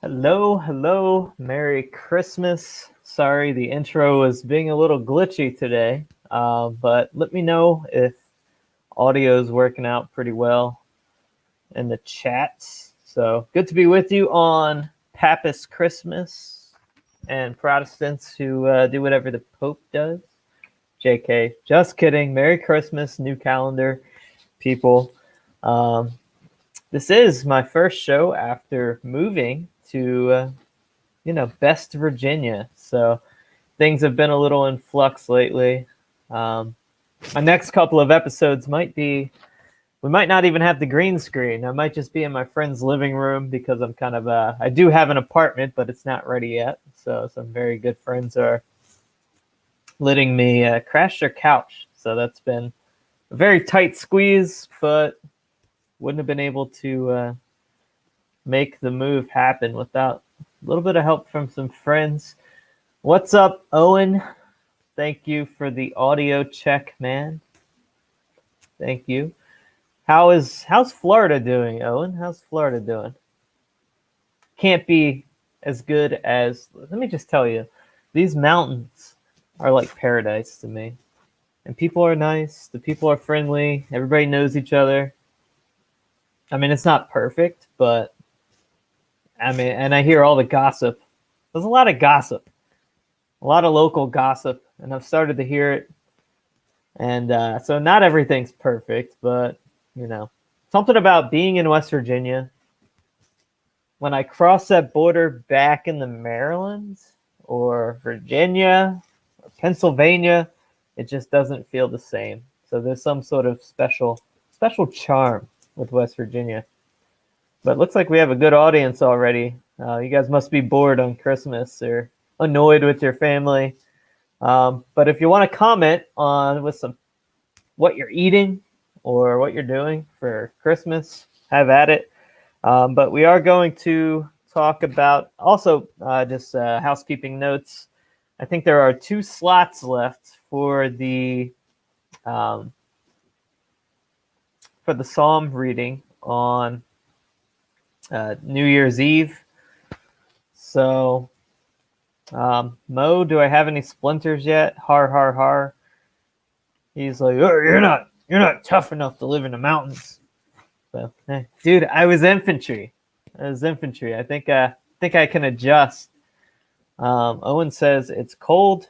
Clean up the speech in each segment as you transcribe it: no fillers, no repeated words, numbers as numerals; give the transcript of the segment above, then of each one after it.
Hello, Merry Christmas. Sorry, the intro was being a little glitchy today, but let me know if audio is working out pretty well in the chats. So good to be with you on Papist Christmas and Protestants who do whatever the Pope does. JK, just kidding. Merry Christmas, new calendar, people. Um, this is my first show after moving to Best Virginia. So things have been a little in flux lately. My next couple of episodes we might not even have the green screen. I might just be in my friend's living room because I'm I do have an apartment, but it's not ready yet. So some very good friends are letting me crash their couch. So that's been a very tight squeeze, but wouldn't have been able to make the move happen without a little bit of help from some friends. What's up, Owen? Thank you for the audio check, man. Thank you. How's Florida doing, Owen? How's Florida doing? Can't be as good as, let me just tell you, these mountains are like paradise to me. And people are nice, the people are friendly, everybody knows each other. I mean, it's not perfect, but and I hear all the gossip. There's a lot of gossip, a lot of local gossip, and I've started to hear it. And so not everything's perfect, but, something about being in West Virginia, when I cross that border back in the Maryland or Virginia or Pennsylvania, it just doesn't feel the same. So there's some sort of special charm with West Virginia. But it looks like we have a good audience already. You guys must be bored on Christmas or annoyed with your family. But if you want to comment on what you're eating or what you're doing for Christmas, have at it. But we are going to talk about also just housekeeping notes. I think there are 2 slots left for the Psalm reading on New Year's Eve. So, Mo, do I have any splinters yet? Har har har. He's like, oh, you're not tough enough to live in the mountains. So, dude, I was infantry. I think I can adjust. Owen says it's cold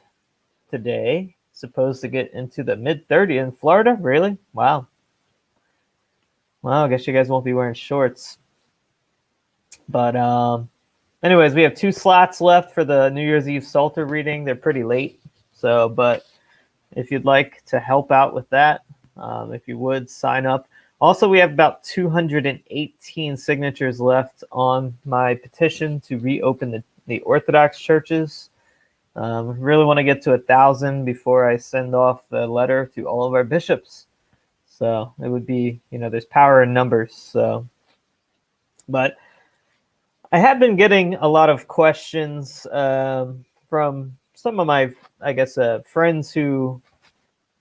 today. Supposed to get into the mid-30s in Florida. Really? Wow. Well, I guess you guys won't be wearing shorts. But anyways, we have 2 slots left for the New Year's Eve Psalter reading. They're pretty late. So, but if you'd like to help out with that, if you would, sign up. Also, we have about 218 signatures left on my petition to reopen the Orthodox churches. Really want to get to 1,000 before I send off the letter to all of our bishops. So it would be, there's power in numbers. So, but I have been getting a lot of questions from some of my, friends who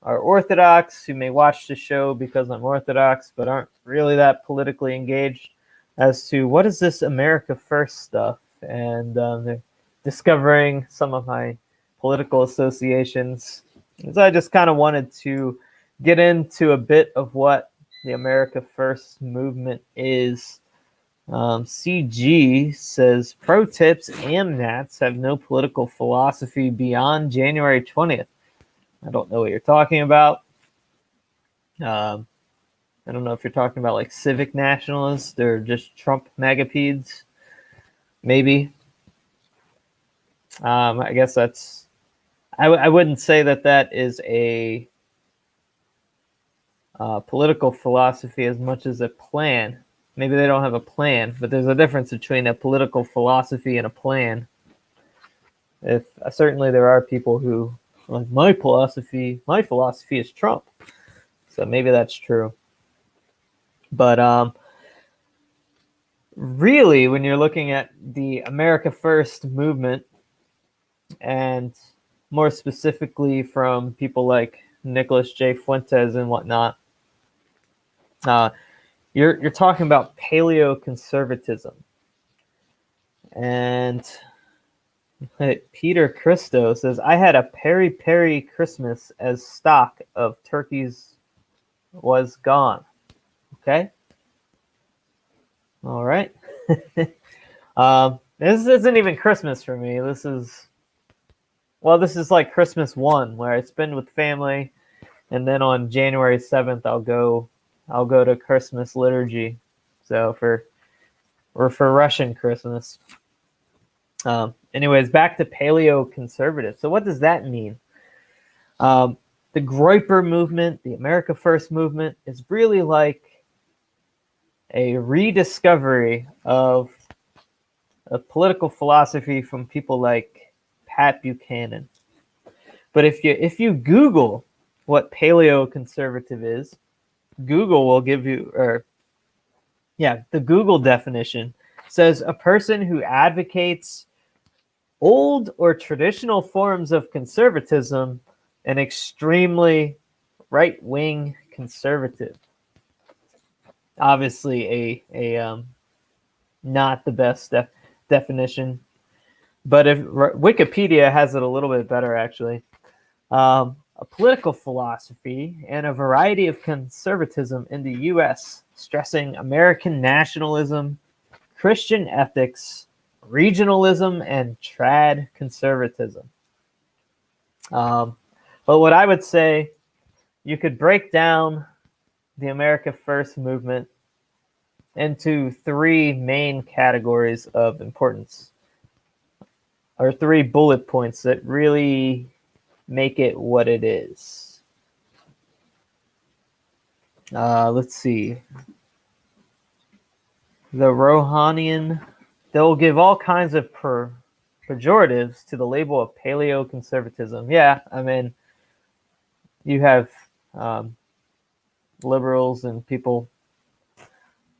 are Orthodox, who may watch the show because I'm Orthodox, but aren't really that politically engaged as to what is this America First stuff. And they're discovering some of my political associations. So I just kind of wanted to get into a bit of what the America First movement is. CG says, pro tips, AMNATs have no political philosophy beyond January 20th. I don't know what you're talking about. I don't know if you're talking about like civic nationalists or just Trump magapeds. Maybe. I guess that's... I wouldn't say that is a political philosophy as much as a plan. Maybe they don't have a plan, but there's a difference between a political philosophy and a plan. Certainly there are people who, like, my philosophy is Trump. So maybe that's true. But really, when you're looking at the America First movement, and more specifically from people like Nicholas J. Fuentes and whatnot, you're talking about paleoconservatism. And Peter Christo says, I had a peri-peri Christmas as stock of turkeys was gone. Okay. All right. This isn't even Christmas for me. This is like Christmas 1, where I spend with family, and then on January 7th I'll go to Christmas liturgy. So for Russian Christmas. Anyways, back to paleo-conservative. So what does that mean? The Groyper movement, the America First movement, is really like a rediscovery of a political philosophy from people like Pat Buchanan. But if you Google what paleo-conservative is, Google will give you, the Google definition says a person who advocates old or traditional forms of conservatism and extremely right-wing conservative. Obviously a not the best definition, but if Wikipedia has it a little bit better, actually. A political philosophy and a variety of conservatism in the U.S., stressing American nationalism, Christian ethics, regionalism, and trad conservatism. But what I would say, you could break down the America First movement into 3 main categories of importance, or 3 bullet points that really make it what it is. Let's see. The Rouhanian, they'll give all kinds of pejoratives to the label of paleo-conservatism. Yeah, I mean, you have liberals and people,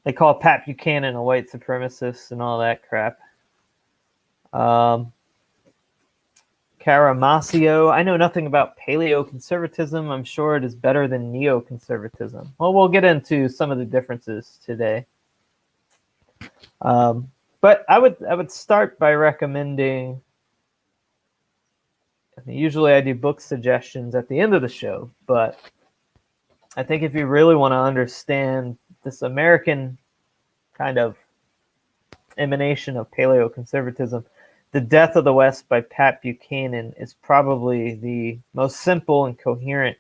they call Pat Buchanan a white supremacist and all that crap. Caramasio, I know nothing about paleo-conservatism. I'm sure it is better than neoconservatism. Well, we'll get into some of the differences today. But I would start by recommending, usually I do book suggestions at the end of the show, but I think if you really want to understand this American kind of emanation of paleo-conservatism, The Death of the West by Pat Buchanan is probably the most simple and coherent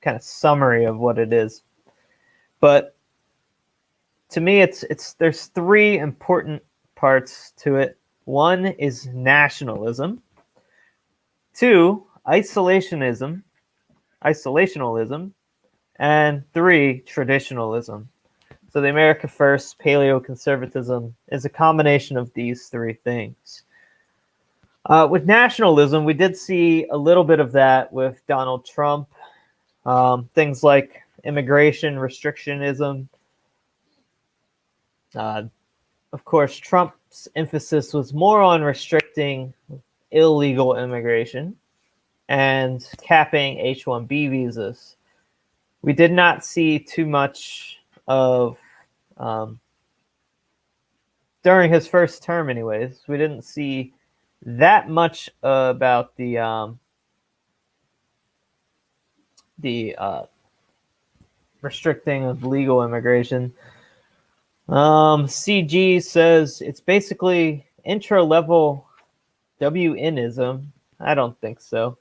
kind of summary of what it is. But to me, there's 3 important parts to it. 1 is nationalism. 2, isolationism, and 3, traditionalism. So the America First paleo-conservatism is a combination of these 3 things. With nationalism, we did see a little bit of that with Donald Trump. Things like immigration restrictionism. Of course, Trump's emphasis was more on restricting illegal immigration and capping H1b visas. We did not see too much of, during his first term anyways, we didn't see that much about the restricting of legal immigration. CG says it's basically intro-level WNism. I don't think so.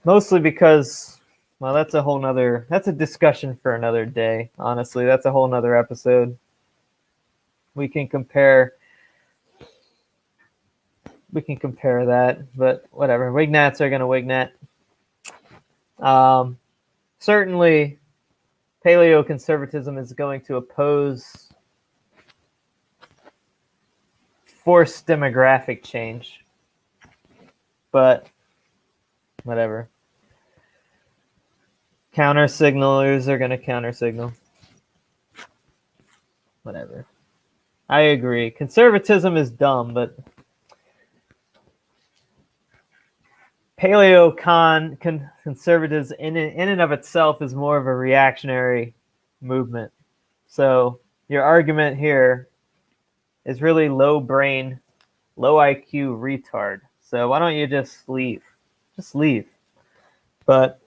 Mostly because, well, that's a discussion for another day. Honestly, that's a whole nother episode. We can compare that, but whatever. Wignats are going to Wignat. Certainly, paleo-conservatism is going to oppose forced demographic change, but whatever. Counter-signalers are going to counter-signal. Whatever. I agree. Conservatism is dumb, but paleo-conservatives in and of itself is more of a reactionary movement. So your argument here is really low brain, low IQ retard. So why don't you just leave? Just leave. But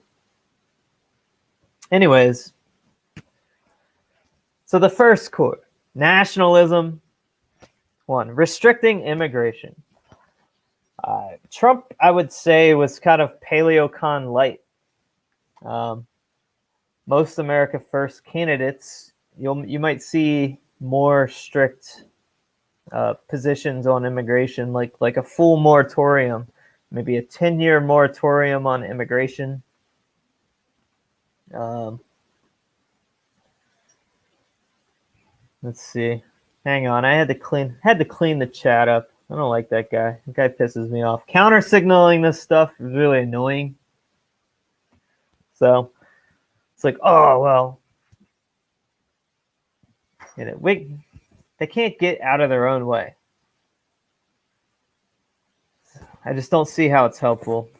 anyways, so the first quote, nationalism. 1, restricting immigration. Trump, I would say, was kind of paleocon light. Most America First candidates, you might see more strict positions on immigration, like a full moratorium, maybe a 10-year moratorium on immigration. Let's see. Hang on, I had to clean the chat up. I don't like that guy. That guy pisses me off. Counter signaling this stuff is really annoying. So it's like, oh well, they can't get out of their own way. I just don't see how it's helpful.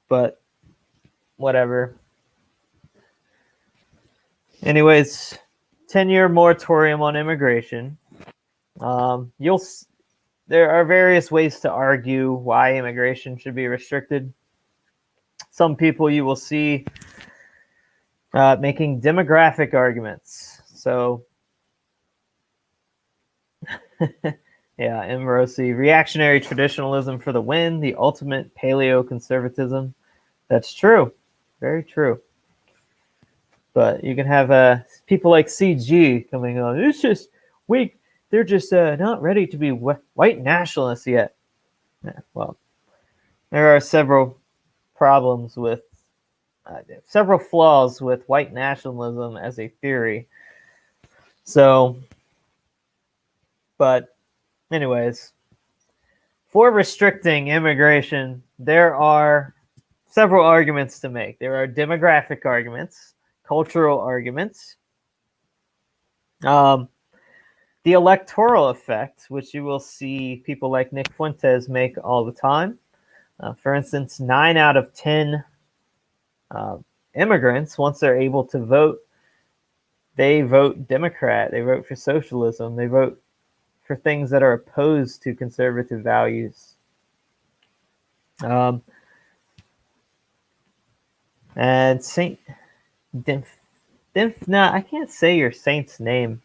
But whatever. Anyways, 10-year moratorium on immigration. There are various ways to argue why immigration should be restricted. Some people you will see making demographic arguments. So, yeah, M. Rossi, reactionary traditionalism for the win, the ultimate paleo-conservatism. That's true. Very true. But you can have people like CG coming on. It's just weak. They're just not ready to be white nationalists yet. Yeah, well, there are several problems with, several flaws with white nationalism as a theory. So, but anyways, for restricting immigration, there are several arguments to make. There are demographic arguments, cultural arguments, the electoral effect, which you will see people like Nick Fuentes make all the time. For instance, 9 out of 10 immigrants, once they're able to vote, they vote Democrat, they vote for socialism, they vote for things that are opposed to conservative values. And Saint I can't say your saint's name,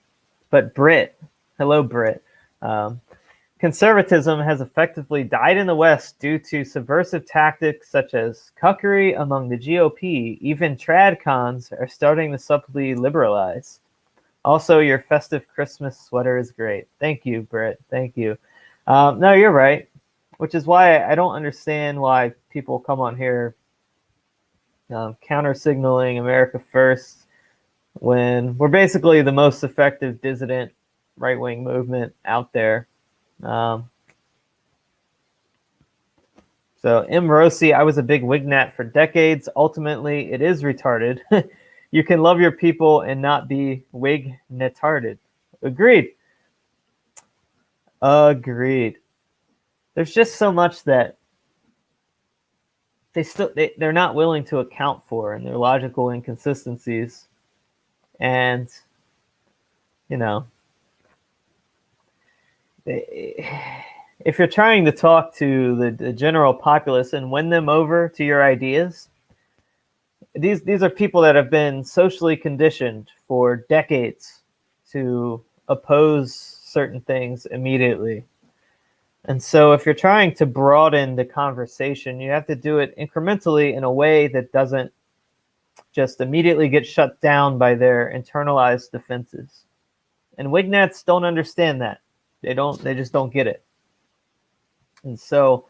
but Britt, hello Britt. Conservatism has effectively died in the West due to subversive tactics such as cuckery among the GOP. Even tradcons are starting to subtly liberalize. Also, your festive Christmas sweater is great. Thank you, Britt. Thank you. No, you're right, which is why I don't understand why people come on here counter-signaling America First when we're basically the most effective dissident right-wing movement out there. So M. Rossi, I was a big Wignat for decades. Ultimately, it is retarded. You can love your people and not be Wignatarded. Agreed. Agreed. There's just so much that they're not willing to account for in their logical inconsistencies. And, you know, if you're trying to talk to the general populace and win them over to your ideas, these are people that have been socially conditioned for decades to oppose certain things immediately. And so if you're trying to broaden the conversation, you have to do it incrementally in a way that doesn't just immediately get shut down by their internalized defenses. And Wignats don't understand that. They just don't get it. And so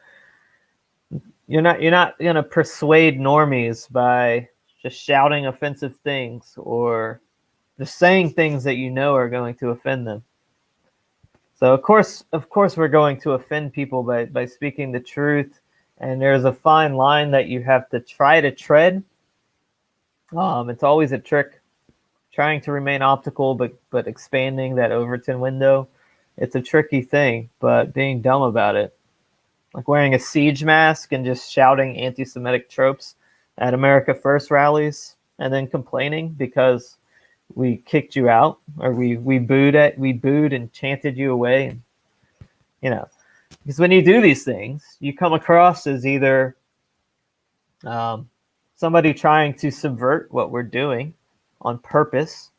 you're not going to persuade normies by just shouting offensive things or just saying things that you know are going to offend them. So of course we're going to offend people by speaking the truth, and there's a fine line that you have to try to tread. It's always a trick, trying to remain optical but expanding that Overton window. It's a tricky thing, but being dumb about it, like wearing a siege mask and just shouting anti-Semitic tropes at America First rallies, and then complaining because we kicked you out, or we booed and chanted you away. You know, because when you do these things, you come across as either somebody trying to subvert what we're doing on purpose,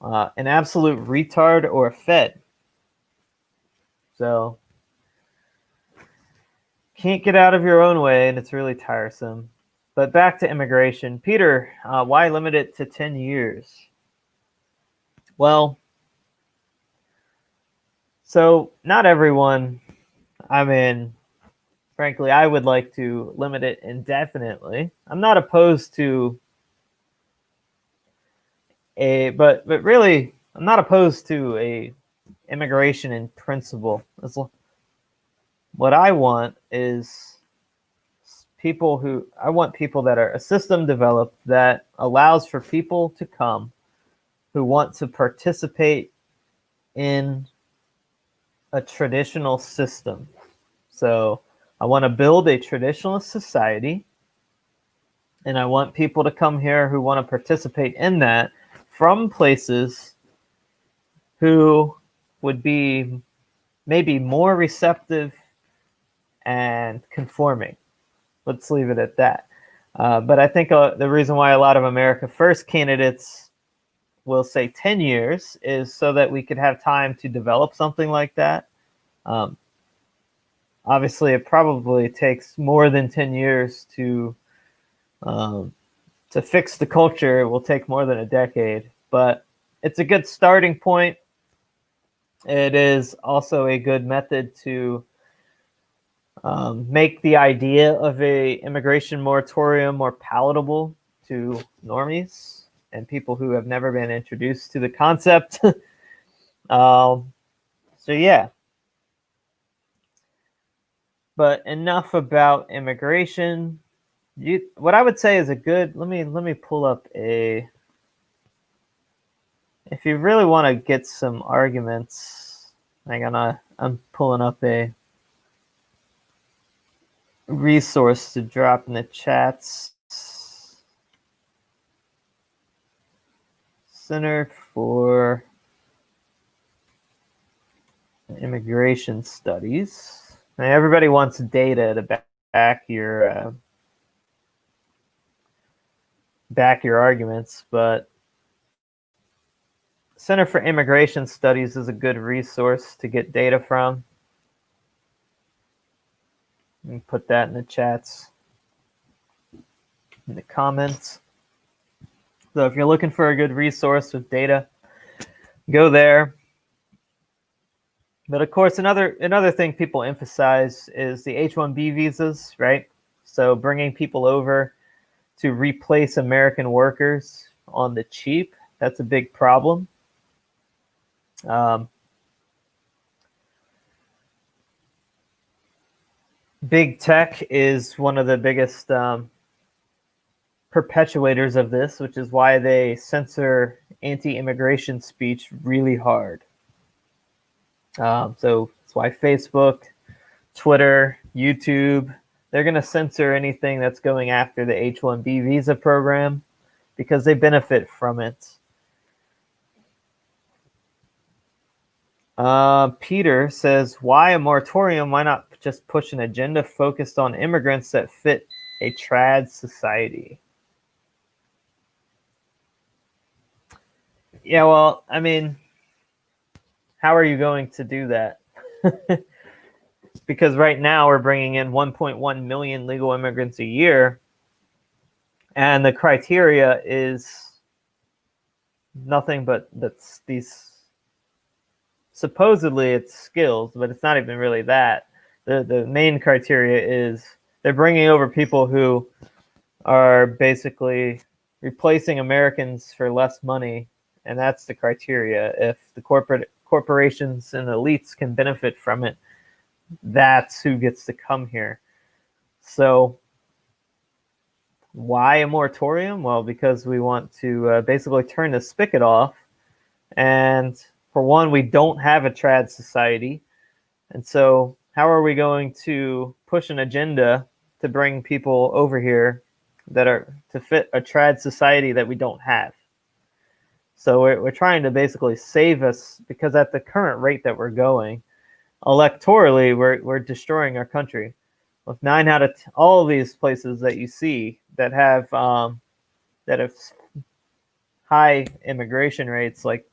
an absolute retard, or a fed. So can't get out of your own way, and it's really tiresome. But back to immigration. Peter, why limit it to 10 years? Well, so not everyone, I mean, frankly, I would like to limit it indefinitely. I'm not opposed to but really, I'm not opposed to a immigration in principle. What I want is I want people that are a system developed that allows for people to come who want to participate in a traditional system. So I want to build a traditionalist society, and I want people to come here who want to participate in that from places who would be maybe more receptive and conforming. Let's leave it at that. But I think the reason why a lot of America First candidates will say 10 years is so that we could have time to develop something like that. Obviously, it probably takes more than 10 years to fix the culture. It will take more than a decade, but it's a good starting point. It is also a good method to make the idea of a immigration moratorium more palatable to normies and people who have never been introduced to the concept. So yeah. But enough about immigration. What I would say is a good. Let me pull up a. If you really want to get some arguments, I'm pulling up a resource to drop in the chats. Center for Immigration Studies. Now, everybody wants data to back your arguments, but Center for Immigration Studies is a good resource to get data from. Let me put that in the chats, in the comments. So if you're looking for a good resource with data, go there. But of course, another thing people emphasize is the H1b visas, right? So bringing people over to replace American workers on the cheap, that's a big problem. Big tech is one of the biggest perpetuators of this, which is why they censor anti-immigration speech really hard. So that's why Facebook, Twitter, YouTube, they're going to censor anything that's going after the H1b Visa Program because they benefit from it. Peter says, why a moratorium? Why not just push an agenda focused on immigrants that fit a trad society? Yeah, well, I mean, how are you going to do that? Because right now we're bringing in 1.1 million legal immigrants a year, and the criteria is nothing but these. Supposedly it's skills, but it's not even really that. The main criteria is they're bringing over people who are basically replacing Americans for less money, and that's the criteria. If the corporations and elites can benefit from it, that's who gets to come here. So why a moratorium? Well, because we want to basically turn the spigot off. And for one, we don't have a trad society. And so how are we going to push an agenda to bring people over here that are to fit a trad society that we don't have? So we're trying to basically save us, because at the current rate that we're going, electorally, we're destroying our country. With 9 out of all of these places that you see that have high immigration rates, like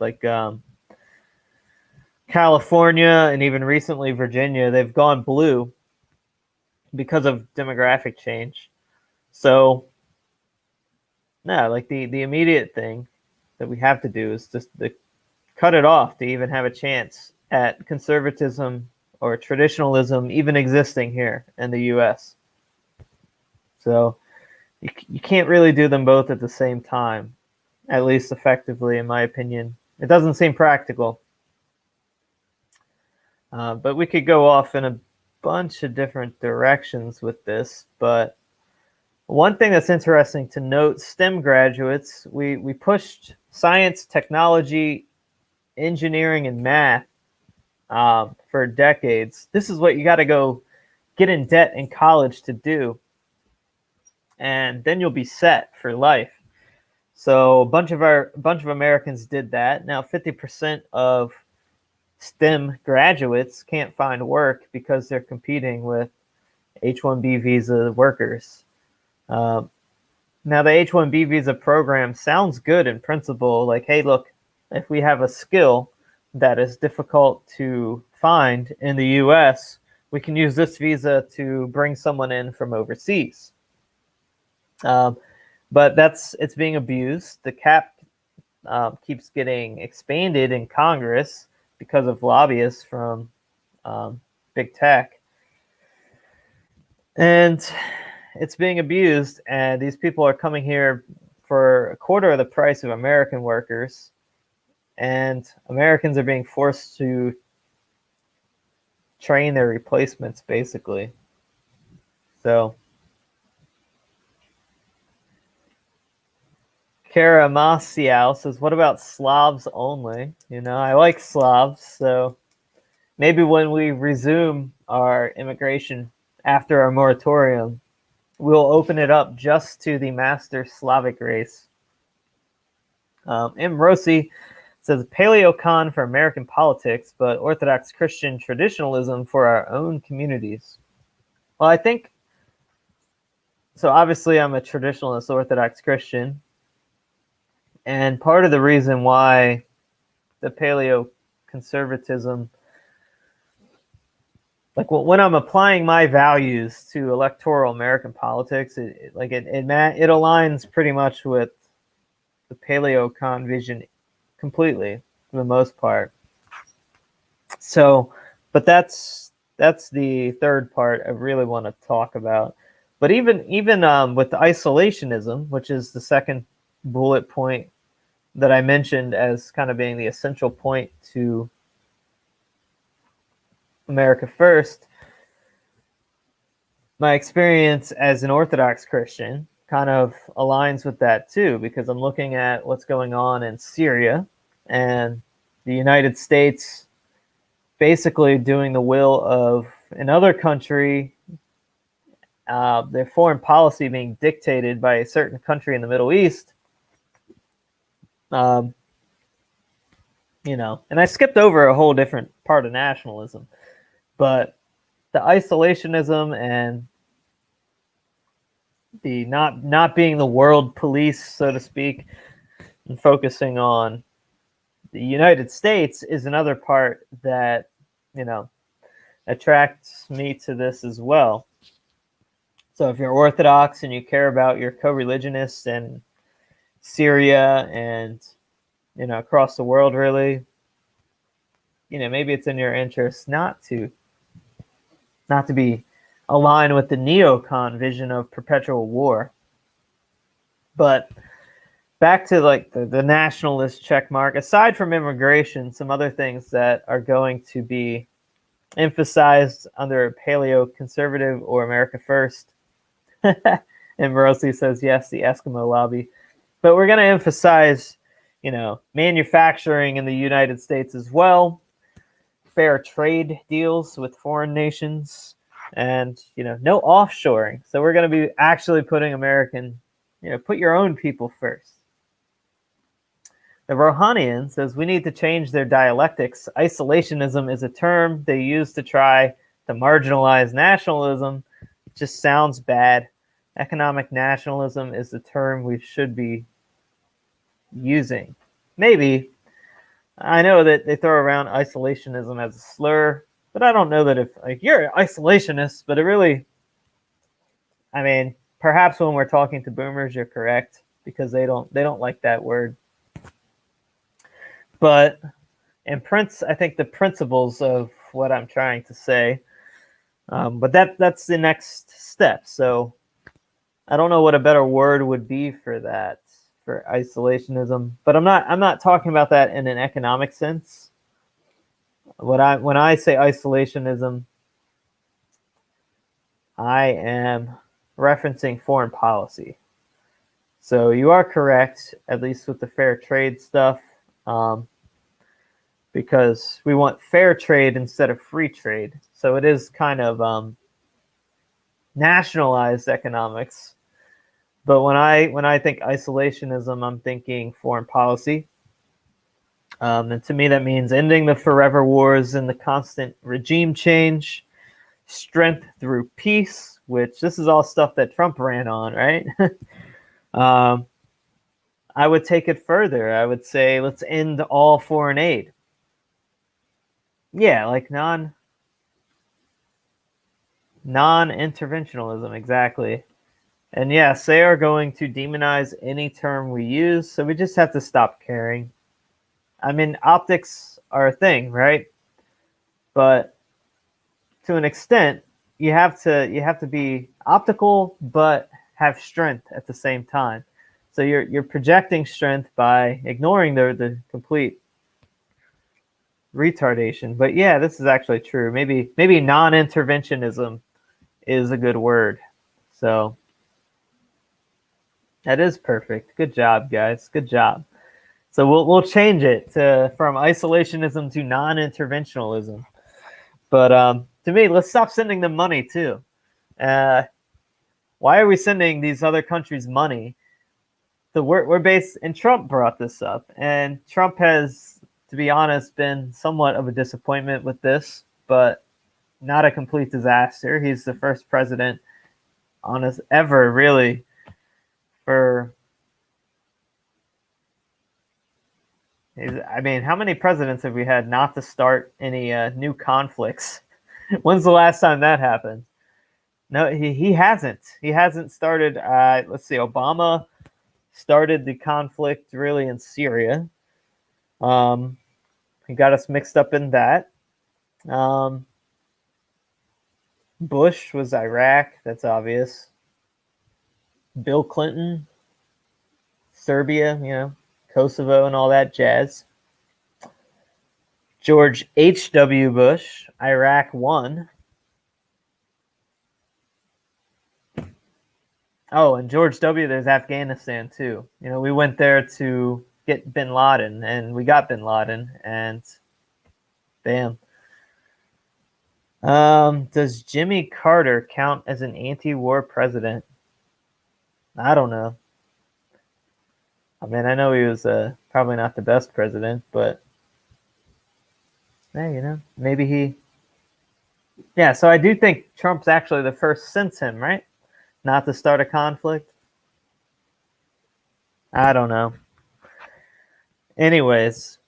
California and even recently Virginia, they've gone blue because of demographic change. So, no, like the immediate thing that we have to do is just to cut it off to even have a chance at conservatism or traditionalism even existing here in the U.S. So you can't really do them both at the same time, at least effectively, in my opinion. It doesn't seem practical. But we could go off in a bunch of different directions with this. But one thing that's interesting to note, STEM graduates, we pushed science, technology, engineering, and math for decades. This is what you got to go get in debt in college to do, and then you'll be set for life. So a bunch of Americans did that. Now 50% of STEM graduates can't find work because they're competing with H1b Visa workers. Now the H1b Visa program sounds good in principle. Like, hey, look, if we have a skill that is difficult to find in the U.S., we can use this visa to bring someone in from overseas. But it's being abused. The cap keeps getting expanded in Congress because of lobbyists from big tech. And it's being abused, and these people are coming here for a quarter of the price of American workers, and Americans are being forced to train their replacements, basically. So Kara Masiao says, what about Slavs only? I like Slavs, so maybe when we resume our immigration after our moratorium, we'll open it up just to the master Slavic race. M. Rossi says, Paleo-con for American politics, but Orthodox Christian traditionalism for our own communities. Well, I think, so obviously I'm a traditionalist Orthodox Christian, and part of the reason why the paleo-conservatism, like when I'm applying my values to electoral American politics, it aligns pretty much with the paleo-con vision completely, for the most part. So, but that's the third part I really want to talk about. But even with the isolationism, which is the second bullet point that I mentioned as kind of being the essential point to America First, my experience as an Orthodox Christian kind of aligns with that too, because I'm looking at what's going on in Syria and the United States basically doing the will of another country, their foreign policy being dictated by a certain country in the Middle East. And I skipped over a whole different part of nationalism, but the isolationism and the not being the world police, so to speak, and focusing on the United States is another part that, attracts me to this as well. So if you're Orthodox and you care about your co-religionists in Syria and, across the world, really, maybe it's in your interest not to be aligned with the neocon vision of perpetual war. But back to the nationalist check mark, aside from immigration, some other things that are going to be emphasized under paleo-conservative or America First. And Rossi says, yes, the Eskimo lobby. But we're going to emphasize, manufacturing in the United States as well, fair trade deals with foreign nations, and, no offshoring. So we're going to be actually putting put your own people first. The Rohanian says we need to change their dialectics. Isolationism is a term they use to try to marginalize nationalism. It just sounds bad. Economic nationalism is the term we should be using. Maybe. I know that they throw around isolationism as a slur, but I don't know that if like you're an isolationist, but it really, I mean, perhaps when we're talking to boomers, you're correct because they don't like that word. But I think the principles of what I'm trying to say. But that's the next step. So I don't know what a better word would be for that, for isolationism. But I'm not talking about that in an economic sense. When I say isolationism, I am referencing foreign policy. So you are correct, at least with the fair trade stuff, because we want fair trade instead of free trade. So it is kind of nationalized economics. But when I think isolationism, I'm thinking foreign policy. And to me, that means ending the forever wars and the constant regime change, strength through peace, which this is all stuff that Trump ran on, right? I would take it further. I would say let's end all foreign aid. Yeah, like non-interventionism, exactly. And yes, they are going to demonize any term we use, so we just have to stop caring. I mean, optics are a thing, right? But to an extent, you have to be optical but have strength at the same time. So you're projecting strength by ignoring the complete retardation. But yeah, this is actually true. Maybe non-interventionism is a good word. So that is perfect. Good job, guys. Good job. So we'll change it from isolationism to non-interventionalism. But to me, let's stop sending them money too. Why are we sending these other countries money? We're based, and Trump brought this up, and Trump has, to be honest, been somewhat of a disappointment with this, but not a complete disaster. He's the first president ever really for. I mean, how many presidents have we had not to start any new conflicts? When's the last time that happened? No, he hasn't. He hasn't started. Let's see, Obama started the conflict really in Syria. He got us mixed up in that. Bush was Iraq. That's obvious. Bill Clinton, Serbia, Kosovo and all that jazz. George H.W. Bush, Iraq won. Oh, and George W., there's Afghanistan too. We went there to get bin Laden, and we got bin Laden, and bam. Does Jimmy Carter count as an anti-war president? I don't know. I mean, I know he was probably not the best president, but hey, maybe he. Yeah, so I do think Trump's actually the first since him, right? Not to start a conflict. I don't know. Anyways,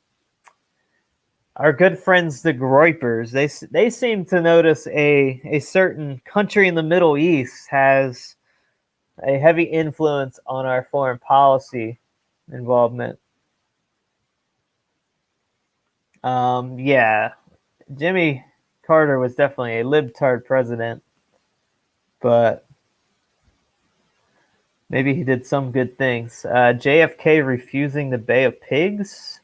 our good friends, the Groypers, they seem to notice a certain country in the Middle East has a heavy influence on our foreign policy involvement. Yeah, Jimmy Carter was definitely a libtard president, but maybe he did some good things. JFK refusing the Bay of Pigs.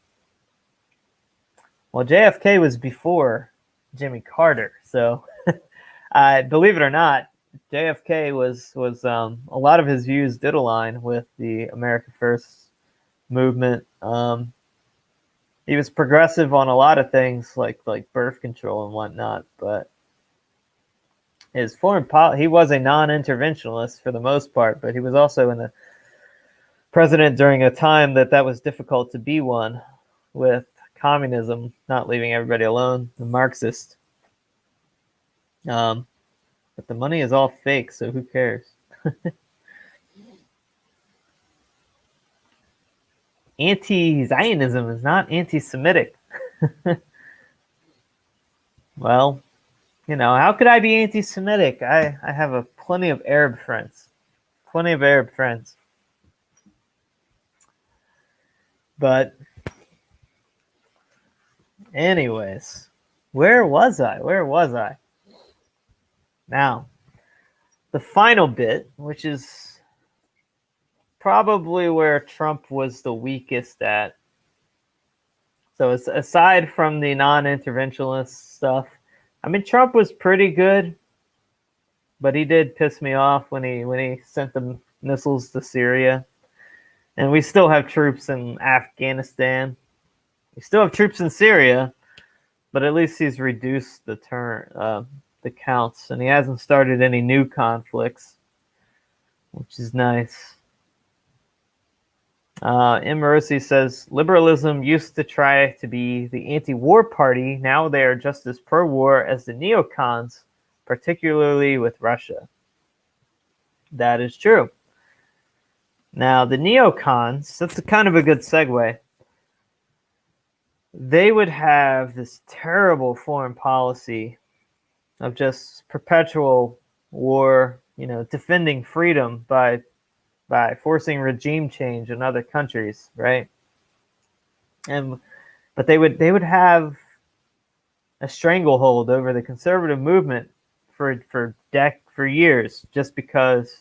Well, JFK was before Jimmy Carter, so believe it or not, JFK was a lot of his views did align with the America First movement. He was progressive on a lot of things like birth control and whatnot, but his foreign policy, he was a non-interventionalist for the most part, but he was also in the president during a time that was difficult to be one, with communism not leaving everybody alone, the Marxist. But the money is all fake, so who cares? Anti-Zionism is not anti-Semitic. Well, how could I be anti-Semitic? I have plenty of Arab friends. But anyways, where was I? Now, the final bit, which is probably where Trump was the weakest at. So aside from the non-interventionist stuff, I mean, Trump was pretty good, but he did piss me off when he sent the missiles to Syria. And we still have troops in Afghanistan. We still have troops in Syria, but at least he's reduced the counts, and he hasn't started any new conflicts, which is nice. Immerosi says, liberalism used to try to be the anti-war party. Now they are just as pro-war as the neocons, particularly with Russia. That is true. Now, the neocons, that's kind of a good segue. They would have this terrible foreign policy of just perpetual war, defending freedom by forcing regime change in other countries, right? But they would have a stranglehold over the conservative movement for years, just because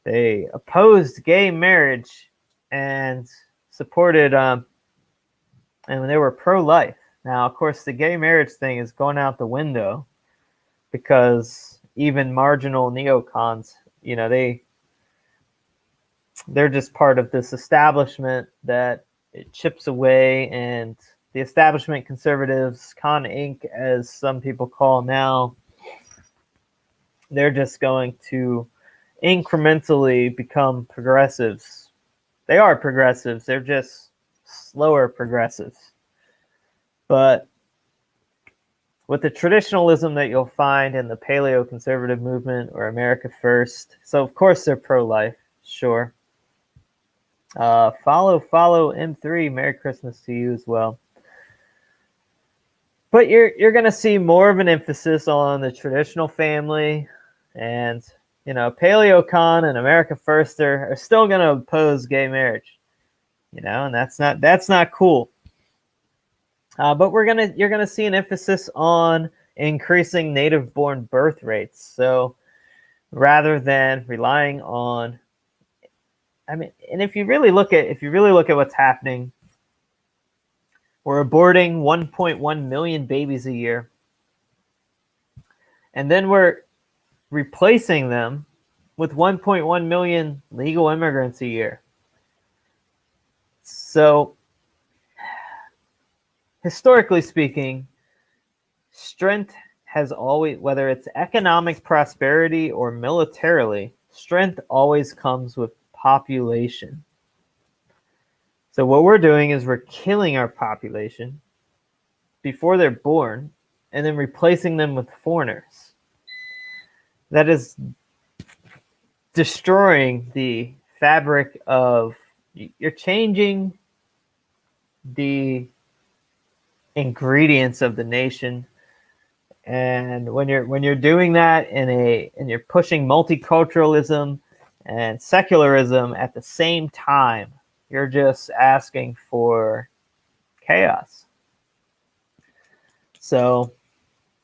they opposed gay marriage and supported and they were pro-life. Now, of course, the gay marriage thing is going out the window, because even marginal neocons, they're just part of this establishment that it chips away, and the establishment conservatives, Con Inc., as some people call now, they're just going to incrementally become progressives. They are progressives. They're just slower progressives. But with the traditionalism that you'll find in the paleo-conservative movement or America First, so of course they're pro-life, sure. Follow M3. Merry Christmas to you as well. But you're going to see more of an emphasis on the traditional family, and PaleoCon and America First are still going to oppose gay marriage, and that's not cool. But you're gonna see an emphasis on increasing native-born birth rates. So rather than relying on, and if you really look at what's happening, we're aborting 1.1 million babies a year, and then we're replacing them with 1.1 million legal immigrants a year. So, historically speaking, strength has always, whether it's economic prosperity or militarily, strength always comes with population. So what we're doing is we're killing our population before they're born, and then replacing them with foreigners. That is destroying the fabric of, you're changing the ingredients of the nation. And when you're doing that and you're pushing multiculturalism and secularism at the same time, you're just asking for chaos. So,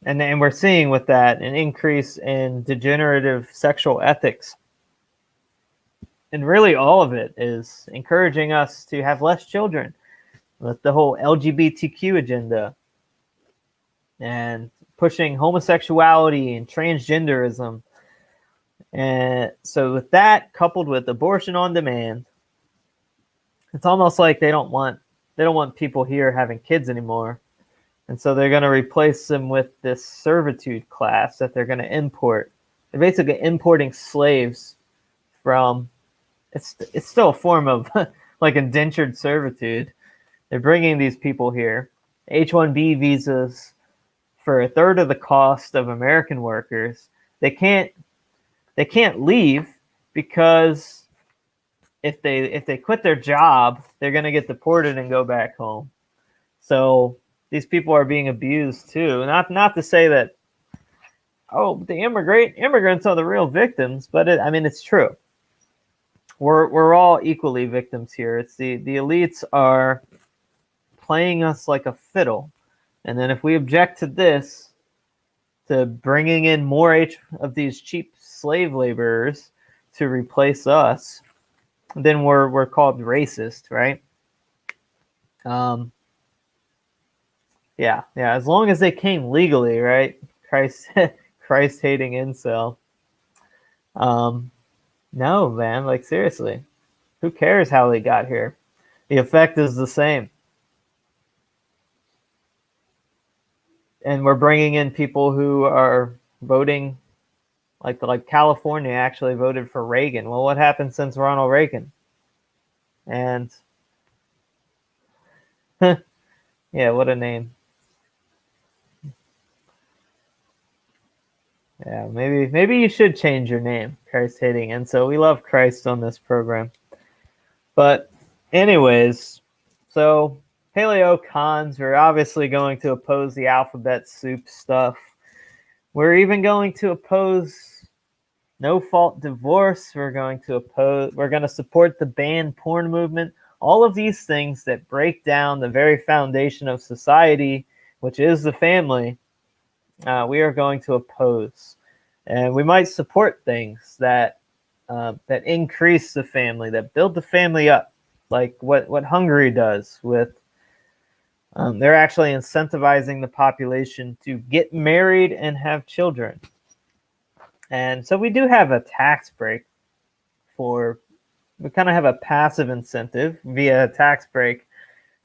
and we're seeing with that an increase in degenerative sexual ethics. And really all of it is encouraging us to have less children, with the whole LGBTQ agenda and pushing homosexuality and transgenderism. And so with that, coupled with abortion on demand, it's almost like they don't want people here having kids anymore. And so they're going to replace them with this servitude class that they're going to import. They're basically importing slaves from it's still a form of like indentured servitude. They're bringing these people here, H1b visas for a third of the cost of American workers. They can't leave because if they quit their job, they're going to get deported and go back home. So these people are being abused too. Not to say that, oh, the immigrants are the real victims, but it's true. We're all equally victims here. It's the elites are playing us like a fiddle, and then if we object to this, to bringing in more of these cheap slave laborers to replace us, then we're called racist, right? Yeah. As long as they came legally, right? Christ hating incel. No, man. Like, seriously, who cares how they got here? The effect is the same. And we're bringing in people who are voting, like California actually voted for Reagan. Well, what happened since Ronald Reagan? And yeah, what a name. Yeah, maybe you should change your name, Christ hating. And so we love Christ on this program. But anyways, so paleo cons, we're obviously going to oppose the alphabet soup stuff. We're even going to oppose no fault divorce. We're going to support the ban porn movement. All of these things that break down the very foundation of society, which is the family, we are going to oppose. And we might support things that increase the family, that build the family up, like what Hungary does with, they're actually incentivizing the population to get married and have children. And so we do have a tax break we kind of have a passive incentive via a tax break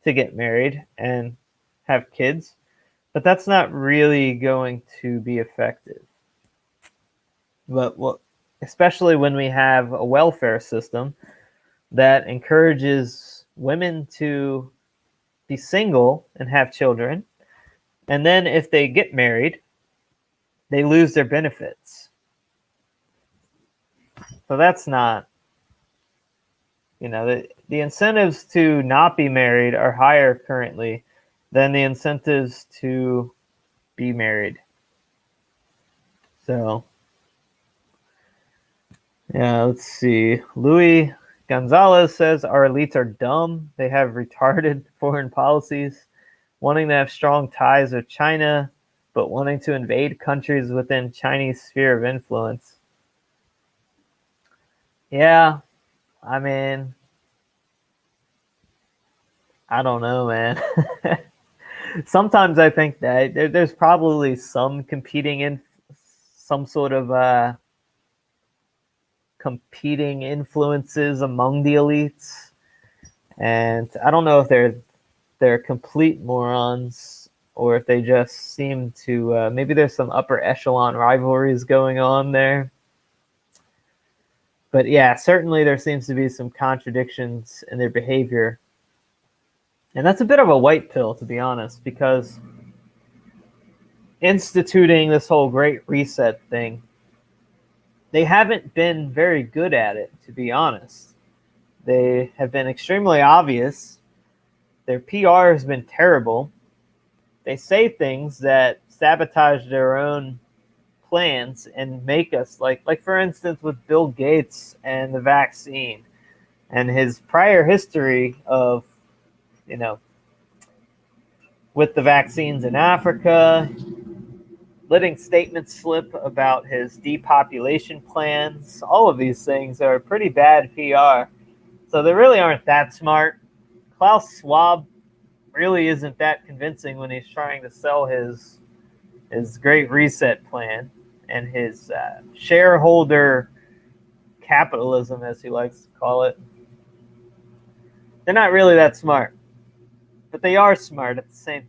to get married and have kids, but that's not really going to be effective. But especially when we have a welfare system that encourages women to be single and have children, and then if they get married, they lose their benefits. So that's not, the incentives to not be married are higher currently than the incentives to be married. So, yeah, let's see. Louis Gonzalez says our elites are dumb. They have retarded foreign policies, wanting to have strong ties with China, but wanting to invade countries within Chinese sphere of influence. Yeah, I don't know, man. Sometimes I think that there's probably some some sort of competing influences among the elites, and I don't know if they're complete morons or if they just seem to maybe there's some upper echelon rivalries going on there. But yeah, certainly there seems to be some contradictions in their behavior. And that's a bit of a white pill, to be honest, because instituting this whole Great Reset thing, they haven't been very good at it, to be honest. They have been extremely obvious. Their PR has been terrible. They say things that sabotage their own plans and make us, like for instance, with Bill Gates and the vaccine and his prior history of, with the vaccines in Africa, letting statements slip about his depopulation plans. All of these things are pretty bad PR. So they really aren't that smart. Klaus Schwab really isn't that convincing when he's trying to sell his Great Reset plan and his shareholder capitalism, as he likes to call it. They're not really that smart, but they are smart at the same.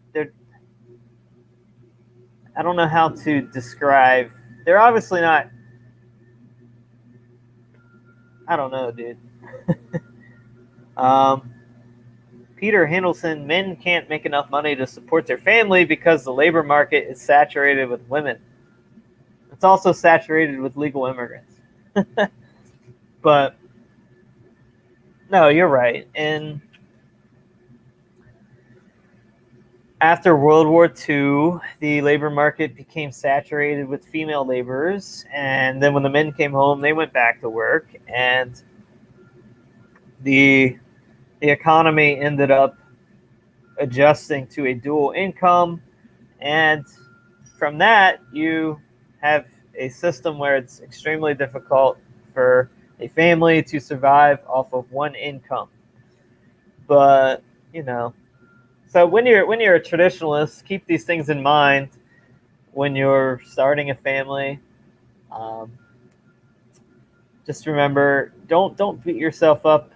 I don't know how to describe. They're obviously not. I don't know, dude. Peter Handelson, men can't make enough money to support their family because the labor market is saturated with women. It's also saturated with legal immigrants. But no, you're right. And after World War II, the labor market became saturated with female laborers. And then when the men came home, they went back to work. And the economy ended up adjusting to a dual income. And from that, you have a system where it's extremely difficult for a family to survive off of one income. But, so when you're a traditionalist, keep these things in mind when you're starting a family. Just remember, don't beat yourself up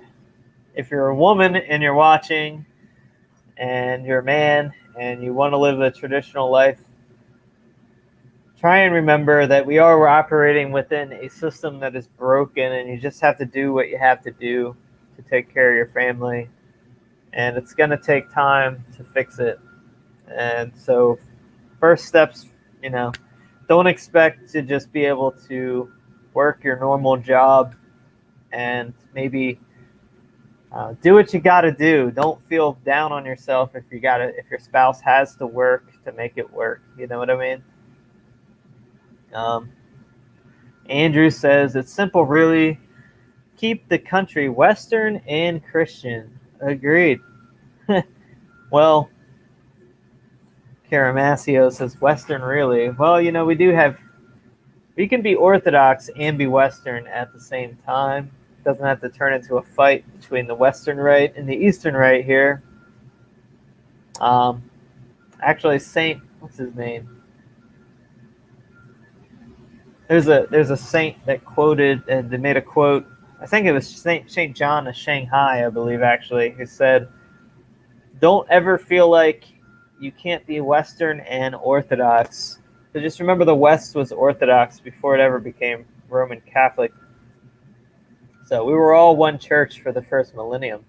if you're a woman and you're watching and you're a man and you want to live a traditional life. Try and remember that we are operating within a system that is broken, and you just have to do what you have to do to take care of your family. And it's going to take time to fix it. And so first steps, don't expect to just be able to work your normal job and maybe do what you got to do. Don't feel down on yourself if your spouse has to work to make it work. You know what I mean? Andrew says, it's simple, really. Keep the country Western and Christian. Agreed. Well, Caramasio says, Western, really. Well, we can be Orthodox and be Western at the same time. It doesn't have to turn into a fight between the Western Rite and the Eastern Rite here. Actually, what's his name? There's a saint that quoted, and they made a quote. I think it was Saint John of Shanghai, I believe, actually, who said, "Don't ever feel like you can't be Western and Orthodox." So just remember, the West was Orthodox before it ever became Roman Catholic. So we were all one church for the first millennium,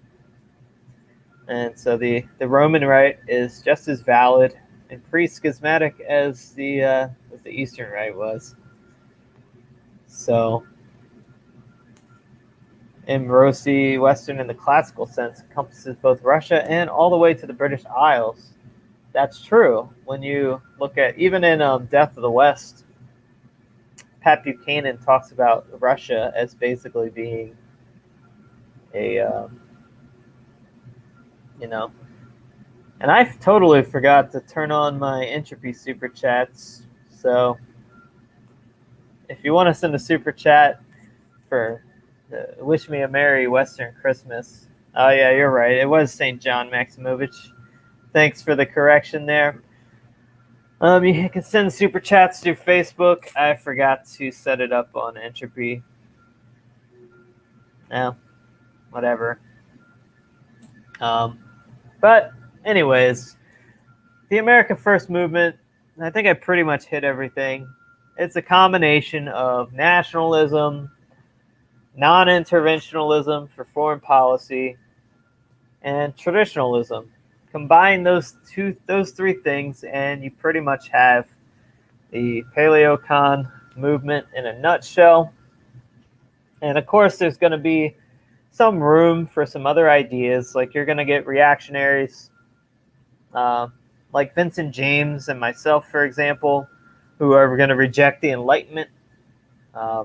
and so the Roman Rite is just as valid and pre-schismatic as the Eastern Rite was. So, Ambrosi, Western in the classical sense, encompasses both Russia and all the way to the British Isles. That's true. When you look at, even in Death of the West, Pat Buchanan talks about Russia as basically being and I totally forgot to turn on my Entropy super chats. So, if you want to send a super chat for wish me a Merry Western Christmas. Oh, yeah, you're right. It was St. John Maximovich. Thanks for the correction there. You can send super chats through Facebook. I forgot to set it up on Entropy. No, whatever. But anyways, the America First movement, I think I pretty much hit everything. It's a combination of nationalism, non-interventionism for foreign policy, and traditionalism. Combine those three things, and you pretty much have the Paleocon movement in a nutshell. And of course, there's going to be some room for some other ideas. Like, you're going to get reactionaries like Vincent James and myself, for example, who are going to reject the Enlightenment. We're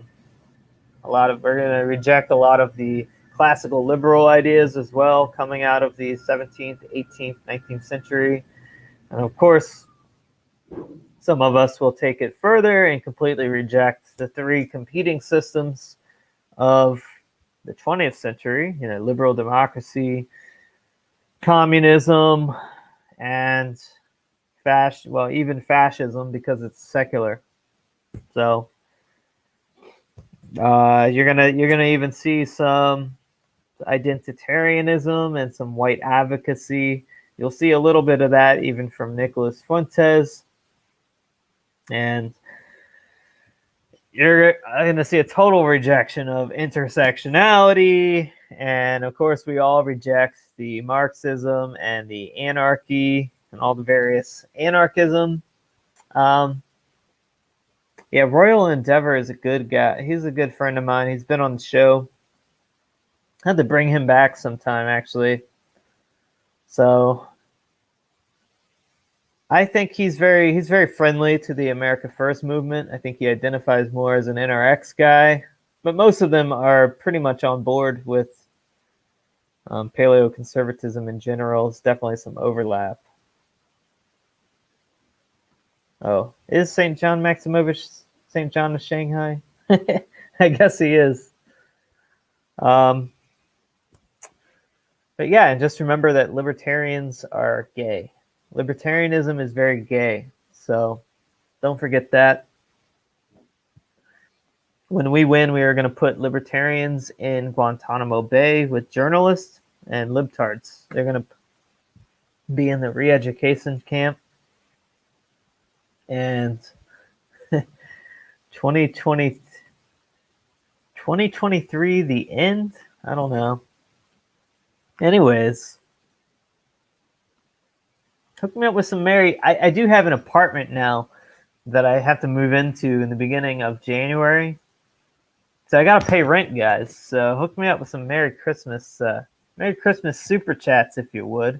going to reject a lot of the classical liberal ideas as well, coming out of the 17th, 18th, 19th century. And of course, some of us will take it further and completely reject the three competing systems of the 20th century, liberal democracy, communism, and even fascism, because it's secular. So you're gonna even see some identitarianism and some white advocacy. You'll see a little bit of that even from Nicolas Fuentes, and you're going to see a total rejection of intersectionality and of course we all reject the Marxism and the anarchy and all the various anarchism. Yeah, Royal Endeavor is a good guy. He's a good friend of mine. He's been on the show. I had to bring him back sometime, actually. So I think he's very friendly to the America First movement. I think he identifies more as an NRX guy, but most of them are pretty much on board with paleoconservatism in general. It's definitely some overlap. Oh, is St. John Maximovich St. John of Shanghai? I guess he is. But yeah, and just remember that libertarians are gay. Libertarianism is very gay, so don't forget that. When we win, we are going to put libertarians in Guantanamo Bay with journalists and libtards. They're going to be in the re-education camp. And 2023, the end? I don't know. Anyways, hook me up with some Mary. I do have an apartment now that I have to move into in the beginning of January. So I got to pay rent, guys. So hook me up with some Merry Christmas super chats, if you would.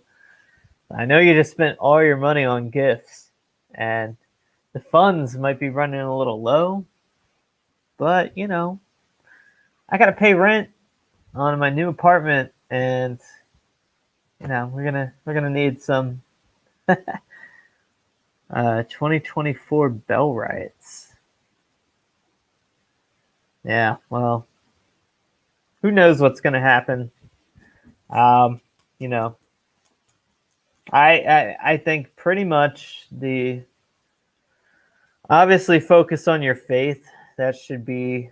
I know you just spent all your money on gifts, and the funds might be running a little low, but you know, I got to pay rent on my new apartment, and you know, we're gonna need some 2024 Bell riots. Yeah, well, who knows what's gonna happen? You know, I think pretty much obviously focus on your faith. That should be.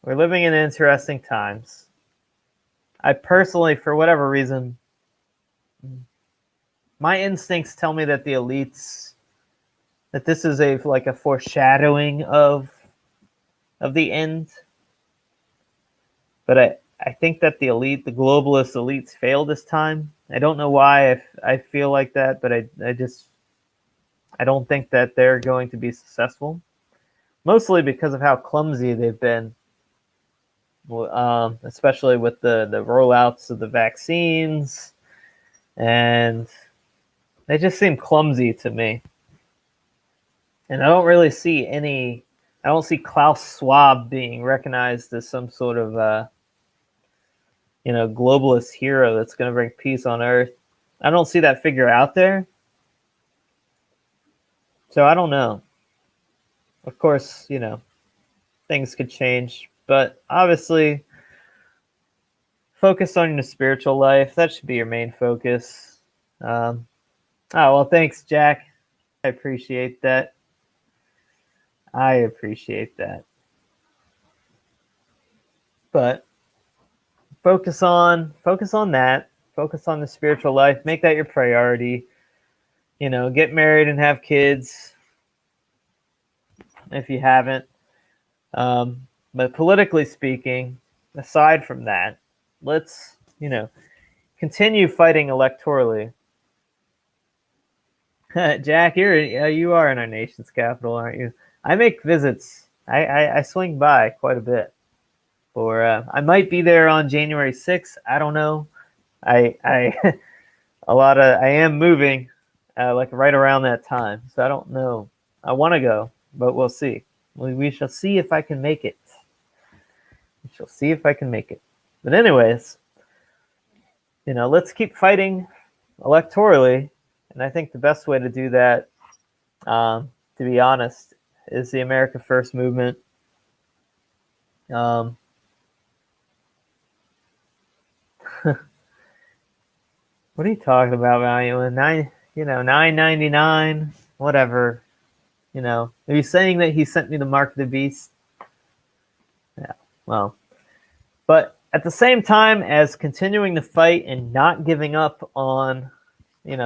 We're living in interesting times. I personally, for whatever reason, my instincts tell me that the elites, that this is like a foreshadowing of the end. But I think that the globalist elites failed this time. I don't know why I feel like that, but I don't think that they're going to be successful. Mostly because of how clumsy they've been, especially with the rollouts of the vaccines, and they just seem clumsy to me. And I don't really see I don't see Klaus Schwab being recognized as some sort of globalist hero that's going to bring peace on Earth. I don't see that figure out there. So I don't know. Of course, things could change, but obviously focus on your spiritual life. That should be your main focus. Oh, well, thanks, Jack. I appreciate that. But focus on that. Focus on the spiritual life. Make that your priority. Get married and have kids if you haven't. But politically speaking, aside from that, let's, continue fighting electorally. Jack, you are in our nation's capital, aren't you? I make visits. I swing by quite a bit. I might be there on January 6th. I don't know. I am moving like right around that time, so I don't know. I want to go, but we'll see. We shall see if I can make it. But anyways, let's keep fighting electorally. And I think the best way to do that, to be honest, is the America First movement. What are you talking about, value? $9.99, whatever. Are you saying that he sent me the Mark of the Beast? Yeah, well. But at the same time as continuing to fight and not giving up on,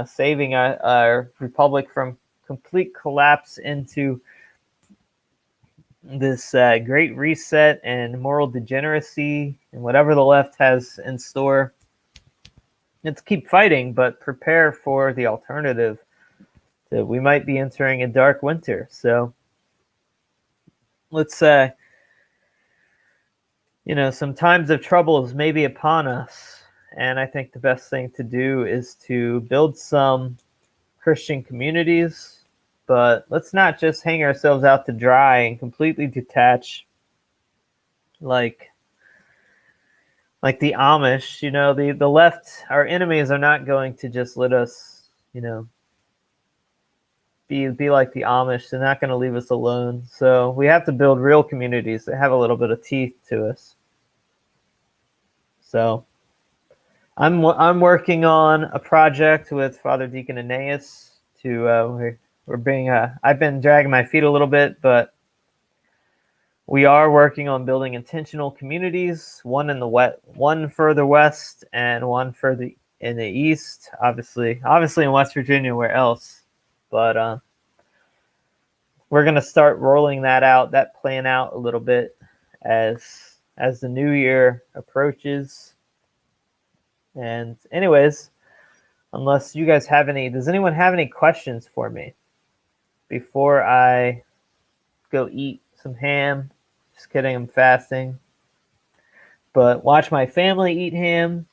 saving our republic from complete collapse into this great reset and moral degeneracy and whatever the left has in store. Let's keep fighting, but prepare for the alternative. That we might be entering a dark winter. So let's some times of troubles may be upon us. And I think the best thing to do is to build some Christian communities, but let's not just hang ourselves out to dry and completely detach like the Amish. The left, our enemies, are not going to just let us, be like the Amish. They're not going to leave us alone. So we have to build real communities that have a little bit of teeth to us. So I'm working on a project with Father Deacon Aeneas to I've been dragging my feet a little bit, but we are working on building intentional communities, one further west and one further in the east, obviously in West Virginia, where else? But we're going to start rolling that plan out a little bit as the new year approaches. And anyways, unless you guys does anyone have any questions for me before I go eat some ham? Just kidding, I'm fasting. But watch my family eat ham.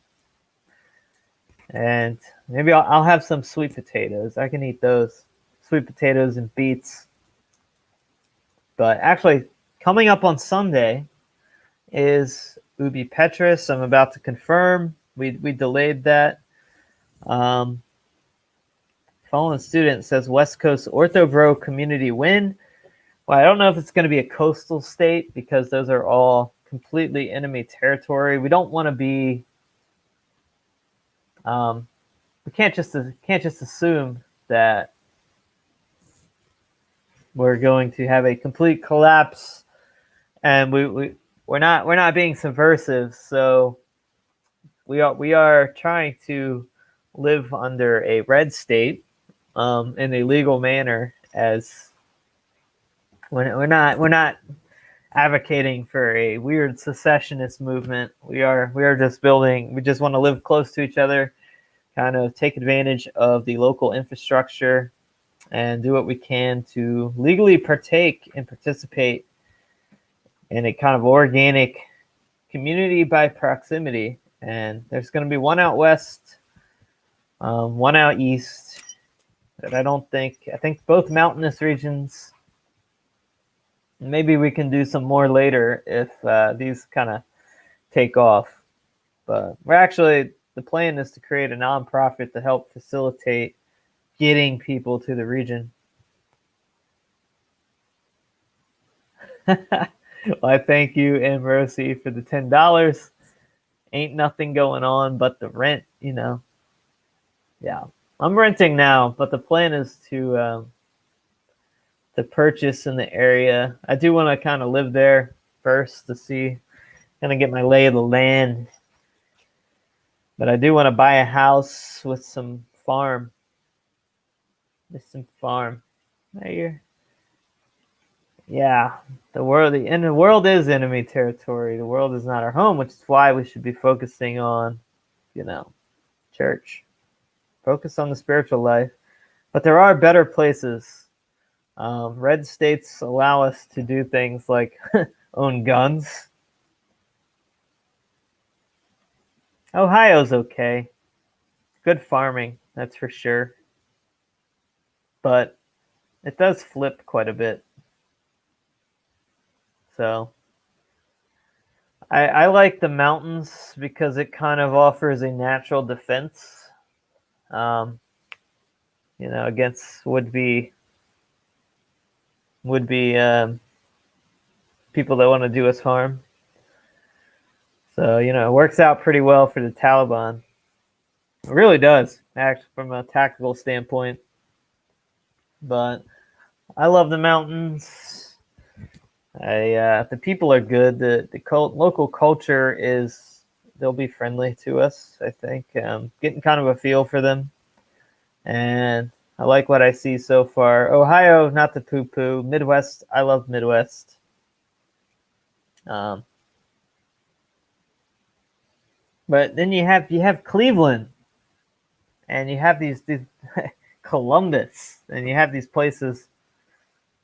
And maybe I'll have some sweet potatoes. I can eat those. Sweet potatoes and beets. But actually, coming up on Sunday is Ubi Petrus. I'm about to confirm. We delayed that. Fallen Student says West Coast Ortho Bro community win. Well, I don't know if it's going to be a coastal state because those are all completely enemy territory. We don't want to be. We can't just assume that we're going to have a complete collapse, and we're not being subversive. So we are trying to live under a red state in a legal manner, as we're not advocating for a weird secessionist movement. We are just building. We just want to live close to each other, kind of take advantage of the local infrastructure, and do what we can to legally partake and participate in a kind of organic community by proximity. And there's going to be one out west, one out east. But I think both mountainous regions. Maybe we can do some more later if these kind of take off. But the plan is to create a nonprofit to help facilitate getting people to the region. Well, I thank you, Ambrosy, for the $10. Ain't nothing going on but the rent, Yeah, I'm renting now, but the plan is to purchase in the area. I do want to kind of live there first to kind of get my lay of the land. But I do want to buy a house with some farm. Yeah, the world is enemy territory. The world is not our home, which is why we should be focusing on, church. Focus on the spiritual life. But there are better places. Red states allow us to do things like own guns. Ohio's okay. Good farming, that's for sure. But it does flip quite a bit. So I like the mountains because it kind of offers a natural defense, against would-be people that want to do us harm. So, it works out pretty well for the Taliban. It really does, actually, from a tactical standpoint. But I love the mountains. The people are good. The local culture they'll be friendly to us, I think. Getting kind of a feel for them. And I like what I see so far. Ohio, not the poo-poo. Midwest, I love Midwest. Um, but then you have Cleveland, and you have these Columbus, and you have these places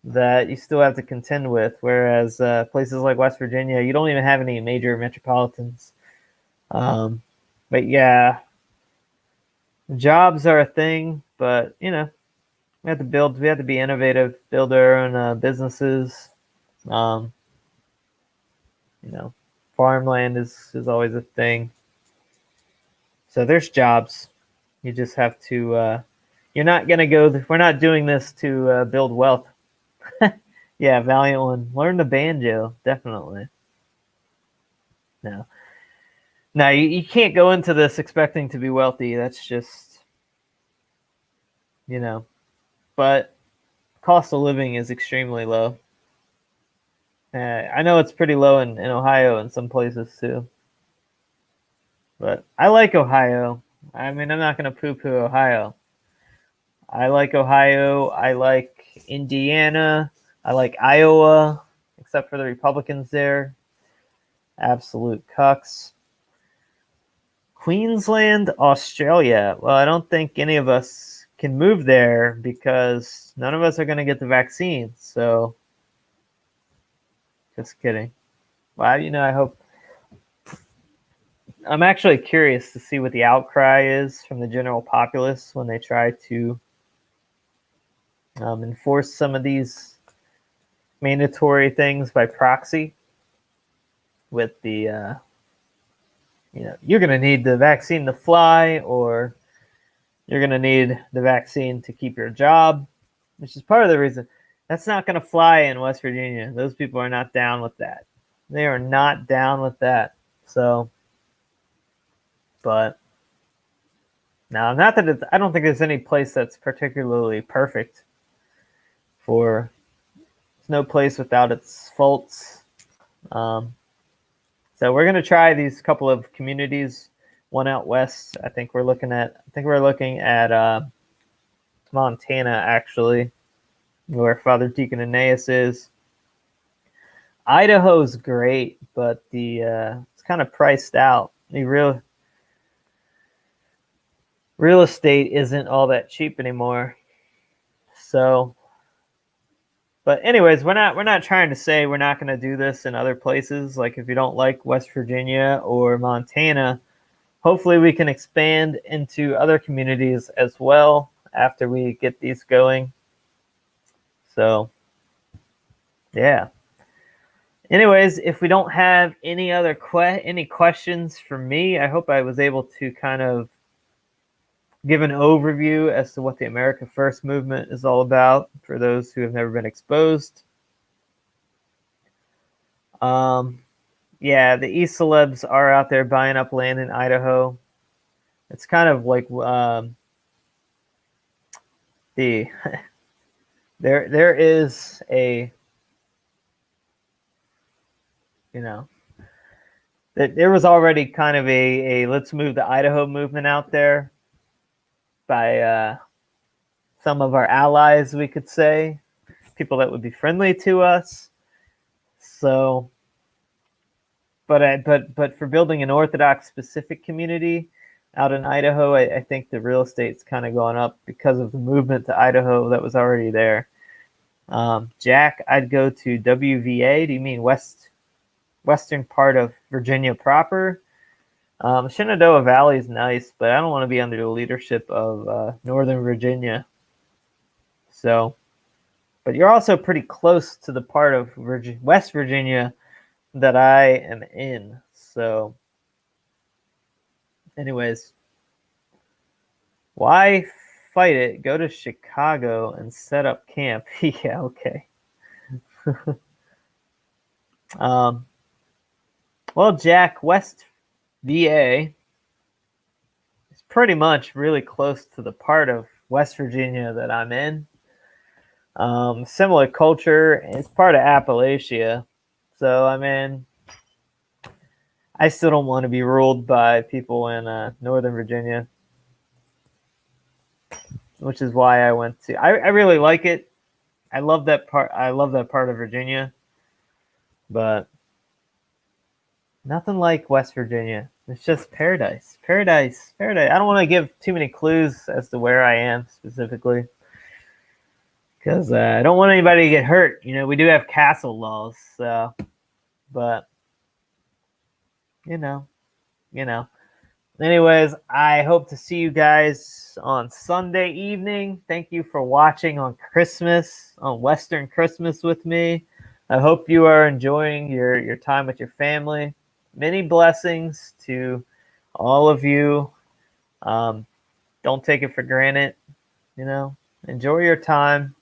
that you still have to contend with. Whereas places like West Virginia, you don't even have any major metropolitans. But yeah, jobs are a thing, but we have to be innovative, build our own businesses. Um, farmland is always a thing. So there's jobs. You just have to. You're not gonna go. We're not doing this to build wealth. Yeah, valiant one. Learn the banjo, definitely. No, no, you can't go into this expecting to be wealthy. That's just, But cost of living is extremely low. I know it's pretty low in Ohio and some places too. But I like Ohio. I mean, I'm not going to poo-poo Ohio. I like Ohio. I like Indiana. I like Iowa, except for the Republicans there. Absolute cucks. Queensland, Australia. Well, I don't think any of us can move there because none of us are going to get the vaccine. So, just kidding. Well, I hope. I'm actually curious to see what the outcry is from the general populace when they try to enforce some of these mandatory things by proxy. With the, you're going to need the vaccine to fly, or you're going to need the vaccine to keep your job, which is part of the reason. That's not going to fly in West Virginia. Those people are not down with that. They are not down with that. So, but now, not that I don't think there's any place that's particularly perfect. There's no place without its faults. So we're going to try these couple of communities. One out west. I think we're looking at Montana, actually, where Father Deacon Aeneas is. Idaho's great, but it's kind of priced out. The real estate isn't all that cheap anymore. So, but anyways, we're not trying to say we're not going to do this in other places. Like if you don't like West Virginia or Montana, hopefully we can expand into other communities as well after we get these going. So, yeah. Anyways, if we don't have any other any questions for me, I hope I was able to kind of give an overview as to what the America First movement is all about for those who have never been exposed. Yeah, the e-celebs are out there buying up land in Idaho. It's kind of like there is a there was already kind of a let's move to Idaho movement out there by some of our allies, we could say, people that would be friendly to us. So, but for building an Orthodox specific community out in Idaho, I think the real estate's kind of going up because of the movement to Idaho that was already there. Jack, I'd go to WVA. Do you mean western part of Virginia proper? Shenandoah Valley is nice, but I don't want to be under the leadership of Northern Virginia. So, but you're also pretty close to the part of West Virginia that I am in. So, anyways, why fight it? Go to Chicago and set up camp. Yeah, okay. Well, Jack, West VA is pretty much really close to the part of West Virginia that I'm in. Similar culture. It's part of Appalachia. So, I mean, I still don't want to be ruled by people in Northern Virginia, which is why I went to. I really like it. I love that part. I love that part of Virginia, but Nothing like West Virginia. It's just paradise. Paradise. Paradise. I don't want to give too many clues as to where I am specifically, because I don't want anybody to get hurt. You know, we do have castle laws, but you know. Anyways, I hope to see you guys on Sunday evening. Thank you for watching on Western Christmas with me. I hope you are enjoying your time with your family. Many blessings to all of you. Don't take it for granted. Enjoy your time.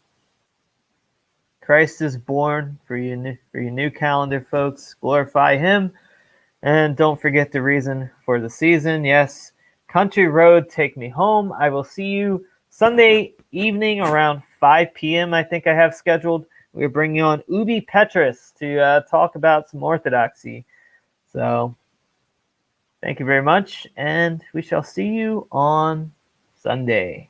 Christ is born for your new calendar, folks. Glorify Him. And don't forget the reason for the season. Yes, Country Road, Take Me Home. I will see you Sunday evening around 5 p.m. I think I have scheduled. We're bringing on Ubi Petrus to talk about some Orthodoxy. So thank you very much, and we shall see you on Sunday.